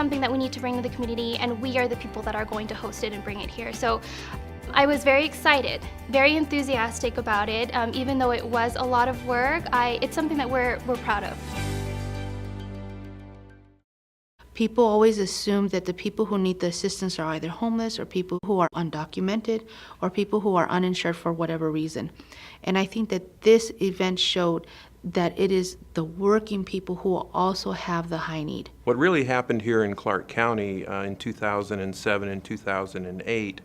something that we need to bring to the community, and we are the people that are going to host it and bring it here. So I was very excited, very enthusiastic about it. Even though it was a lot of work, it's something that we're proud of. People always assume that the people who need the assistance are either homeless or people who are undocumented or people who are uninsured for whatever reason. And I think that this event showed that it is the working people who also have the high need. What really happened here in Clark County in 2007 and 2008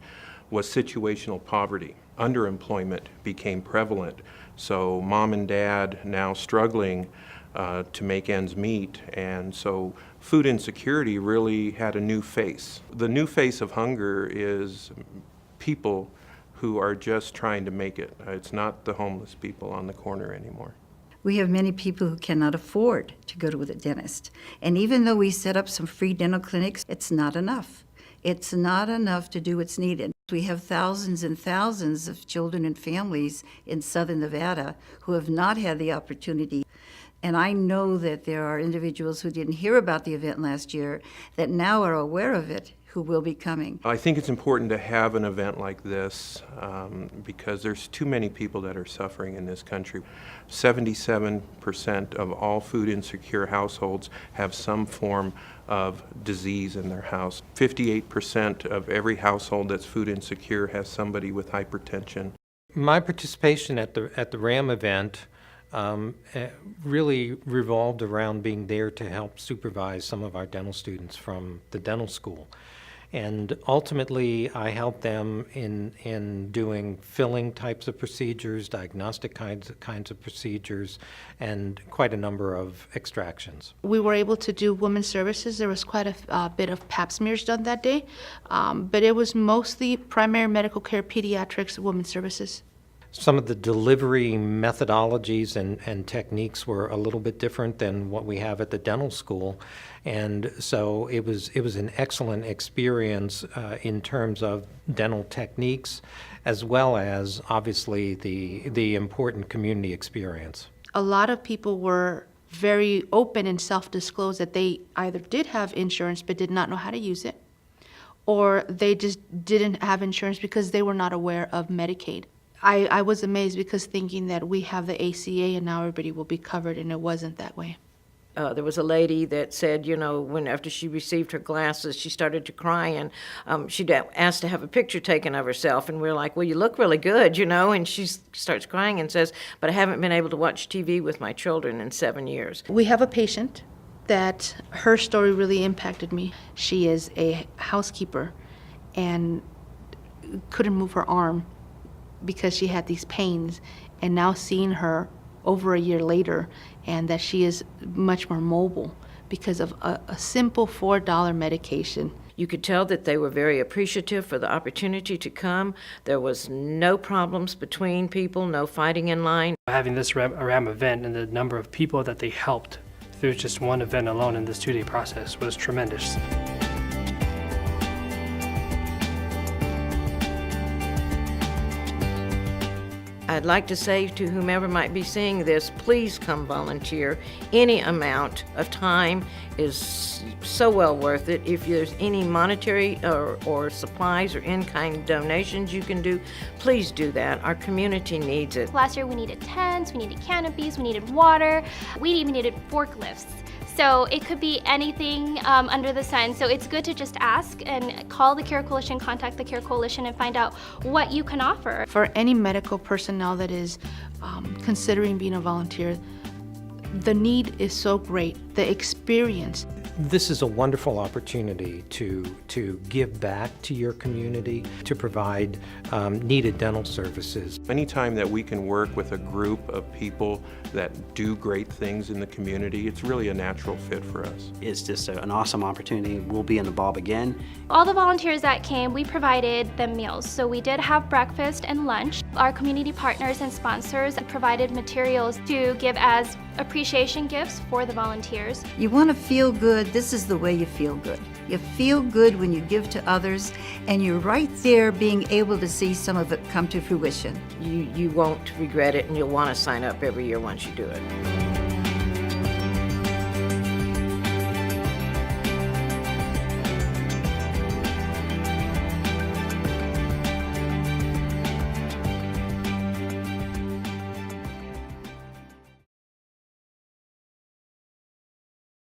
was situational poverty. Underemployment became prevalent. So mom and dad now struggling to make ends meet, and so food insecurity really had a new face. The new face of hunger is people who are just trying to make it. It's not the homeless people on the corner anymore. We have many people who cannot afford to go to the dentist. And even though we set up some free dental clinics, it's not enough. It's not enough to do what's needed. We have thousands and thousands of children and families in southern Nevada who have not had the opportunity. And I know that there are individuals who didn't hear about the event last year that now are aware of it, who will be coming. I think it's important to have an event like this because there's too many people that are suffering in this country. 77% of all food insecure households have some form of disease in their house. 58% of every household that's food insecure has somebody with hypertension. My participation at the RAM event really revolved around being there to help supervise some of our dental students from the dental school. And ultimately, I helped them in doing filling types of procedures, diagnostic kinds of procedures, and quite a number of extractions. We were able to do women's services. There was quite a bit of pap smears done that day, but it was mostly primary medical care, pediatrics, women's services. Some of the delivery methodologies and techniques were a little bit different than what we have at the dental school, and so it was an excellent experience in terms of dental techniques, as well as obviously the important community experience. A lot of people were very open and self-disclosed that they either did have insurance but did not know how to use it, or they just didn't have insurance because they were not aware of Medicaid. I was amazed because thinking that we have the ACA and now everybody will be covered, and it wasn't that way. There was a lady that said, you know, when after she received her glasses, she started to cry, and she'd asked to have a picture taken of herself, and we're like, well, you look really good, you know, and she starts crying and says, but I haven't been able to watch TV with my children in 7 years. We have a patient that her story really impacted me. She is a housekeeper and couldn't move her arm because she had these pains, and now seeing her over a year later and that she is much more mobile because of a simple $4 medication. You could tell that they were very appreciative for the opportunity to come. There was no problems between people, no fighting in line. Having this RAM event and the number of people that they helped through just one event alone in this 2-day process was tremendous. I'd like to say to whomever might be seeing this, please come volunteer. Any amount of time is so well worth it. If there's any monetary or supplies or in-kind donations you can do, please do that. Our community needs it. Last year we needed tents, we needed canopies, we needed water, we even needed forklifts. So it could be anything under the sun. So it's good to just ask and call the Care Coalition, contact the Care Coalition, and find out what you can offer. For any medical personnel that is considering being a volunteer, the need is so great, the experience. This is a wonderful opportunity to give back to your community, to provide needed dental services. Anytime that we can work with a group of people that do great things in the community, it's really a natural fit for us. It's just an awesome opportunity. We'll be in the Bob again. All the volunteers that came, we provided them meals. So we did have breakfast and lunch. Our community partners and sponsors provided materials to give as appreciation gifts for the volunteers. You want to feel good, this is the way you feel good. You feel good when you give to others, and you're right there being able to see some of it come to fruition. You won't regret it, and you'll want to sign up every year once you do it.